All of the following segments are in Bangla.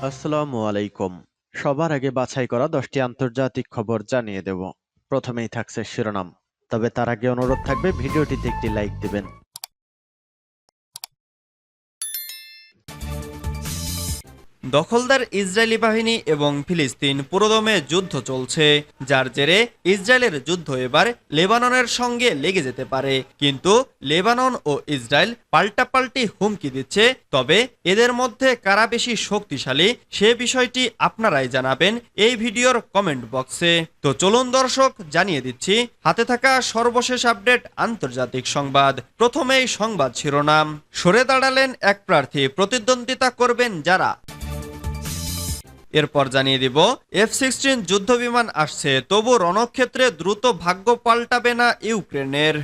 আসসালামু আলাইকুম। সবার আগে বাছাই করা 10টি আন্তর্জাতিক খবর জানিয়ে দেব। প্রথমেই থাকছে শিরোনাম। তবে তার আগে অনুরোধ থাকবে ভিডিওটিতে একটি লাইক দিবেন। দখলদার ইসরায়েলি বাহিনী এবং ফিলিস্তিন পুরোদমে যুদ্ধ চলছে, যার জেরে ইসরায়েলের যুদ্ধ এবার লেবাননের সঙ্গে লেগে যেতে পারে। কিন্তু লেবানন ও ইসরায়েল পাল্টাপাল্টি হুমকি দিচ্ছে। তবে এদের মধ্যে কারা বেশি শক্তিশালী সে বিষয়টি আপনারাই জানাবেন এই ভিডিওর কমেন্ট বক্সে। তো চলুন দর্শক, জানিয়ে দিচ্ছি হাতে থাকা সর্বশেষ আপডেট আন্তর্জাতিক সংবাদ। প্রথমেই সংবাদ শিরোনাম। সরে দাঁড়ালেন এক প্রার্থী, প্রতিদ্বন্দ্বিতা করবেন যারা। এরপর জানিয়ে দিব F-16 যুদ্ধবিমান আসছে, তবু রণক্ষেত্রে দ্রুত ভাগ্য পাল্টাবে না ইউক্রেনের।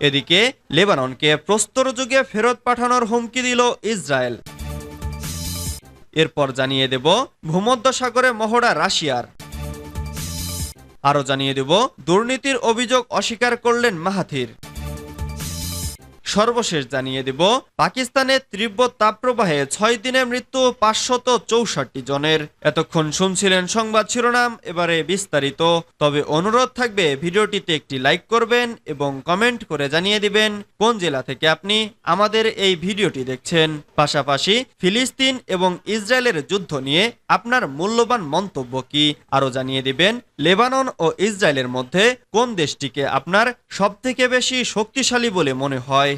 এদিকে লেবাননকে প্রস্তর যুগে ফেরত পাঠানোর হুমকি দিল ইসরায়েল। এরপর জানিয়ে দেব ভূমধ্যসাগরে মহড়া রাশিয়ার। আরও জানিয়ে দেব দুর্নীতির অভিযোগ অস্বীকার করলেন মাহাথির। সর্বশেষ জানিয়ে দেব পাকিস্তানের তীব্র তাপপ্রবাহে 6 দিনে মৃত্যু 564 জনের। এতক্ষণ শুনছিলেন সংবাদ শিরোনাম, এবারে বিস্তারিত। তবে অনুরোধ থাকবে ভিডিওটিতে একটি লাইক করবেন এবং কমেন্ট করে জানিয়ে দিবেন কোন জেলা থেকে আপনি আমাদের এই ভিডিওটি দেখছেন। পাশাপাশি ফিলিস্তিন এবং ইসরায়েলের যুদ্ধ নিয়ে আপনার মূল্যবান মন্তব্য কি, আরও জানিয়ে দিবেন লেবানন ও ইসরায়েলের মধ্যে কোন দেশটিকে আপনার সবথেকে বেশি শক্তিশালী বলে মনে হয়।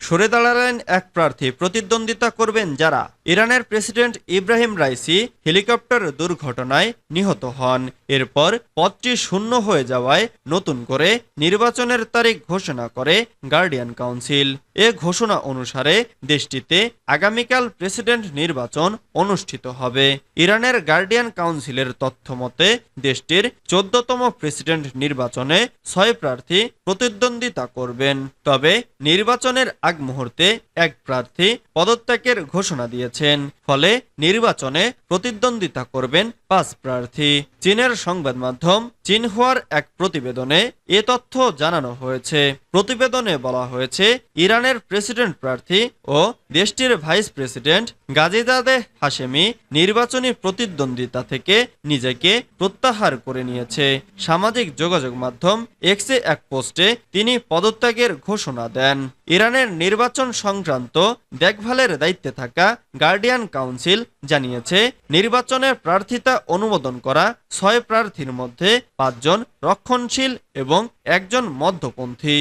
সরে দাঁড়ালেন এক প্রার্থী, প্রতিদ্বন্দ্বিতা করবেন যারা। ইরানের প্রেসিডেন্ট ইব্রাহিম রাইসি হেলিকপ্টার দুর্ঘটনায় নিহত হন। এরপর পদটি শূন্য হয়ে যাওয়ায় নতুন করে নির্বাচনের তারিখ ঘোষণা করে গার্ডিয়ান কাউন্সিল। এ ঘোষণা অনুসারে দেশটিতে আগামীকাল প্রেসিডেন্ট নির্বাচন অনুষ্ঠিত হবে। ইরানের গার্ডিয়ান কাউন্সিলের তথ্য মতে দেশটির 14তম প্রেসিডেন্ট নির্বাচনে 6 প্রার্থী প্রতিদ্বন্দ্বিতা করবেন। তবে নির্বাচনের আগ মুহূর্তে এক প্রার্থী পদত্যাগের ঘোষণা দিয়েছেন। ফলে নির্বাচনে প্রতিদ্বন্দ্বিতা করবেন 5 প্রার্থী। চীনের সংবাদ মাধ্যম চিনহুয়ার এক প্রতিবেদনে এ তথ্য জানানো হয়েছে। প্রতিবেদনে বলা হয়েছে ইরানের প্রেসিডেন্ট প্রার্থী ও দেশটির ভাইস প্রেসিডেন্ট গাজিদাদেহ হাশেমি নির্বাচনী প্রতিদ্বন্দ্বিতা থেকে নিজেকে প্রত্যাহার করে নিয়েছে। সামাজিক যোগাযোগ মাধ্যম এক্সে এক পোস্টে তিনি পদত্যাগের ঘোষণা দেন। ইরানের নির্বাচন সংক্রান্ত দেখভালের দায়িত্বে থাকা গার্ডিয়ান কাউন্সিল জানিয়েছে নির্বাচনের প্রার্থিতা অনুমোদন করা 6 প্রার্থীর মধ্যে 5 জন রক্ষণশীল এবং 1 জন মধ্যপন্থী।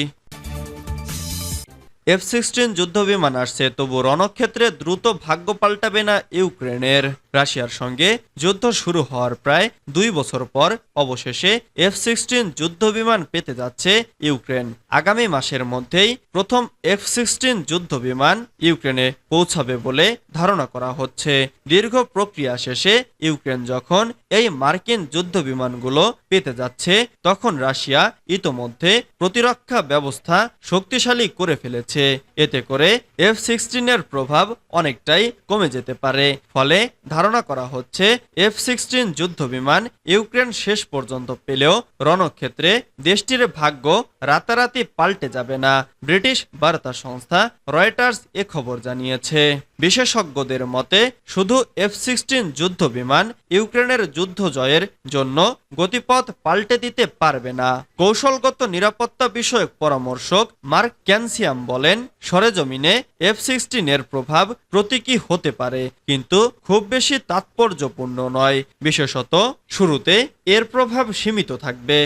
F-16 যুদ্ধবিমান আসছে, তবু রণক্ষেত্রে দ্রুত ভাগ্য পাল্টাবে না ইউক্রেনের। রাশিয়ার সঙ্গে যুদ্ধ শুরু হওয়ার প্রায় 2 বছর পর অবশেষে F-16 যুদ্ধবিমান পেতে যাচ্ছে ইউক্রেন। আগামী মাসের মধ্যেই প্রথম F-16 যুদ্ধবিমান ইউক্রেনে পৌঁছাবে বলে ধারণা করা হচ্ছে। দীর্ঘ প্রক্রিয়া শেষে ইউক্রেন যখন এই মার্কিন যুদ্ধবিমানগুলো পেতে যাচ্ছে, তখন রাশিয়া ইতোমধ্যে প্রতিরক্ষা ব্যবস্থা শক্তিশালী করে ফেলেছে। এতে করে F-16 এর প্রভাব অনেকটাই কমে যেতে পারে। ফলে ধারণা করা হচ্ছে F-16 যুদ্ধবিমান ইউক্রেন শেষ পর্যন্ত পেলেও রণক্ষেত্রে দেশটির ভাগ্য রাতারাতি পাল্টে যাবে না। ব্রিটিশ বার্তা সংস্থা রয়টার্স এ খবর জানিয়েছে। বিশেষজ্ঞদের মতে শুধু F-16 যুদ্ধবিমান ইউক্রেনের যুদ্ধ জয়ের জন্য গতিপথ পাল্টে দিতে পারবে না। কৌশলগত নিরাপত্তা বিষয়ক পরামর্শক মার্ক ক্যানসিয়াম বলেন, সরেজমিনে F-16 এর প্রভাব প্রতীকী হতে পারে, কিন্তু খুব বেশি তাৎপর্যপূর্ণ নয়। বিশেষত শুরুতে এর প্রভাব সীমিত থাকবে।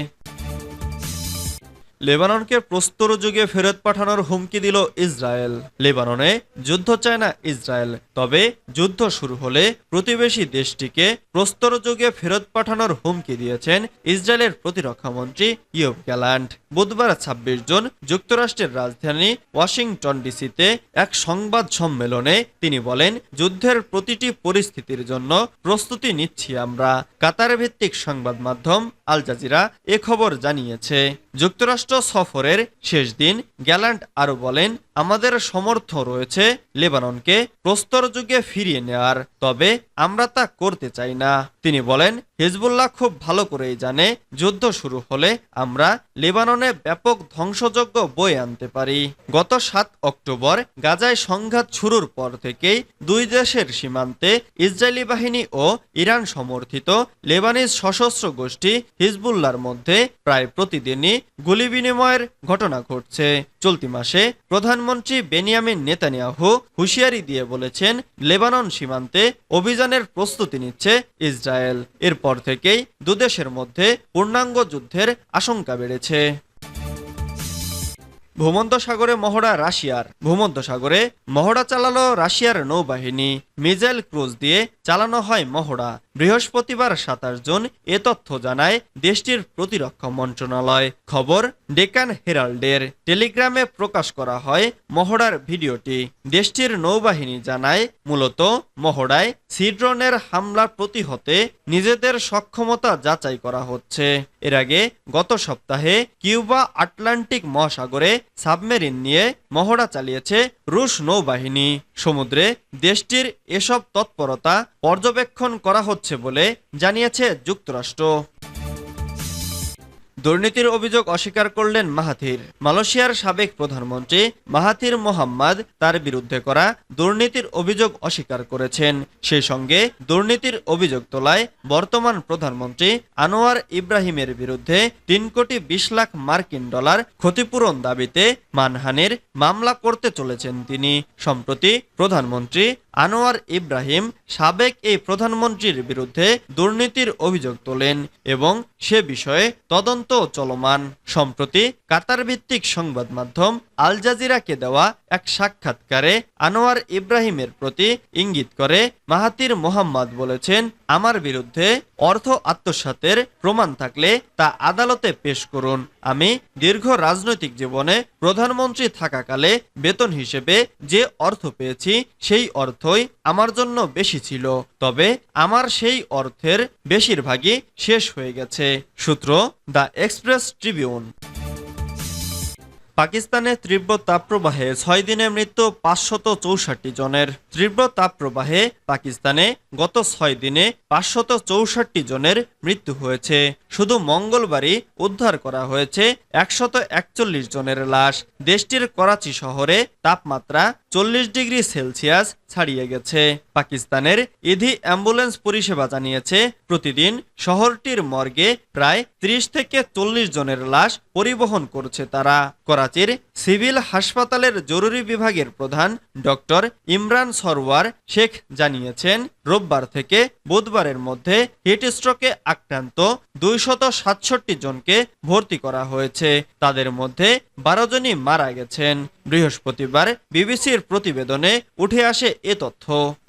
লেবাননকে প্রস্তর যুগে ফেরত পাঠানোর হুমকি দিল ইসরায়েল। লেবাননে যুদ্ধ চায় না ইসরায়েল, তবে যুদ্ধ শুরু হলে প্রতিবেশী দেশটিকে প্রস্তর যুগে ফেরত পাঠানোর হুমকি দিয়েছেন ইসরায়েলের প্রতিরক্ষা মন্ত্রী ইয়োভ গ্যালান্ট। বুধবার 26 জুন যুক্তরাষ্ট্রের রাজধানী ওয়াশিংটন ডিসিতে এক সংবাদ সম্মেলনে তিনি বলেন, যুদ্ধের প্রতিটি পরিস্থিতির জন্য প্রস্তুতি নিচ্ছি আমরা। কাতার ভিত্তিক সংবাদ মাধ্যম আল জাজিরা এ খবর জানিয়েছে। যুক্তরাষ্ট্র সফরের শেষ দিন গ্যালান্ট আরও বলেন, আমাদের সমর্থ রয়েছে লেবাননকে প্রস্তর যুগে ফিরিয়ে নেওয়ার, তবে আমরা তা করতে চাই না। তিনি বলেন, হিজবুল্লাহ খুব ভালো করেই জানে যুদ্ধ শুরু হলে আমরা লেবাননে ব্যাপক ধ্বংসযজ্ঞ বয়ে আনতে পারি। গত ৭ অক্টোবর গাজায় সংঘাত শুরুর পর থেকেই দুই দেশের সীমান্তে ইসরায়েলি বাহিনী ও ইরান সমর্থিত লেবানিজ সশস্ত্র গোষ্ঠী হিজবুল্লাহর মধ্যে প্রায় প্রতিদিনই গুলি বিনিময়ের ঘটনা ঘটছে। চলতি মাসে প্রধানমন্ত্রী বেনিয়ামিন নেতানিয়াহু হুঁশিয়ারি দিয়ে বলেছেন, লেবানন সীমান্তে অভিযানের প্রস্তুতি নিচ্ছে ইসরায়েল। এরপর থেকেই দুদেশের মধ্যে পূর্ণাঙ্গ যুদ্ধের আশঙ্কা বেড়েছে। ভূমধ্যসাগরে মহড়া রাশিয়ার। ভূমধ্যসাগরে মহড়া চালালো রাশিয়ার নৌবাহিনী। মিসাইল ক্রুজ দিয়ে চালানো হয় মহড়া। বৃহস্পতিবার ২৭ জুন এ তথ্য জানায় দেশটির প্রতিরক্ষা মন্ত্রণালয়। খবর ডেকান হেরাল্ডের। টেলিগ্রামে প্রকাশ করা হয় মহড়ার ভিডিওটি। দেশটির নৌবাহিনী জানায়, মূলত মহড়ায় সিড্রনের হামলা প্রতিহতে নিজেদের সক্ষমতা যাচাই করা হচ্ছে। এর আগে গত সপ্তাহে কিউবা আটলান্টিক মহাসাগরে সাবমেরিন নিয়ে মহড়া চালিয়েছে রুশ নৌবাহিনী। সমুদ্রে দেশটির এসব তৎপরতা পর্যবেক্ষণ করা হচ্ছে বলে জানিয়েছে যুক্তরাষ্ট্র। দুর্নীতির অভিযোগ অস্বীকার করলেন মাহাথির। মালয়েশিয়ার সাবেক প্রধানমন্ত্রী মাহাথির মোহাম্মদ তার বিরুদ্ধে করা দুর্নীতির অভিযোগ অস্বীকার করেছেন। সেই সঙ্গে দুর্নীতির অভিযোগ তোলায় বর্তমান প্রধানমন্ত্রী আনোয়ার ইব্রাহিমের বিরুদ্ধে ৩ কোটি ২০ লাখ মার্কিন ডলার ক্ষতিপূরণ দাবিতে মানহানির মামলা করতে চলেছেন তিনি। সম্প্রতি প্রধানমন্ত্রী আনোয়ার ইব্রাহিম সাবেক এই প্রধানমন্ত্রীর বিরুদ্ধে দুর্নীতির অভিযোগ তোলেন এবং সে বিষয়ে তদন্ত চলমান। সম্প্রতি কাতার ভিত্তিক সংবাদ মাধ্যম আল জাজিরাকে দেওয়া এক সাক্ষাৎকারে আনোয়ার ইব্রাহিমের প্রতি ইঙ্গিত করে মাহাথির মোহাম্মদ বলেছেন, আমার বিরুদ্ধে অর্থ আত্মসাতের প্রমাণ থাকলে তা আদালতে পেশ করুন। আমি দীর্ঘ রাজনৈতিক জীবনে প্রধানমন্ত্রী থাকাকালে বেতন হিসেবে যে অর্থ পেয়েছি সেই অর্থই আমার জন্য বেশি ছিল, তবে আমার সেই অর্থের বেশিরভাগই শেষ হয়ে গেছে। সূত্র দ্য এক্সপ্রেস ট্রিবিউন। পাকিস্তানে তীব্র তাপপ্রবাহে ৬ দিনে মৃত্যু ৫৬৪ জনের। তীব্র তাপপ্রবাহে পাকিস্তানে গত ৬ দিনে ৫৬৪ জনের মৃত্যু হয়েছে। শুধু মঙ্গলবারই উদ্ধার করা হয়েছে ১৪১ জনের লাশ। দেশটির করাচি শহরে তাপমাত্রা ৪০ ডিগ্রি সেলসিয়াস ছাড়িয়ে গেছে। পাকিস্তানের ইধি অ্যাম্বুলেন্স পরিষেবা জানিয়েছে, প্রতিদিন শহরটির মর্গে প্রায় ৩০ থেকে ৪০ জনের লাশ পরিবহন করছে তারা। করাচির সিভিল হাসপাতালের জরুরি বিভাগের প্রধান ডক্টর ইমরান সরওয়ার শেখ জানিয়েছেন, রোববার থেকে বুধবারের মধ্যে হিট স্ট্রোকে আক্রান্ত ২৬৭ জনকে ভর্তি করা হয়েছে। তাদের মধ্যে ১২ জনই মারা গেছেন। বৃহস্পতিবার বিবিসির প্রতিবেদনে উঠে আসে এ তথ্য।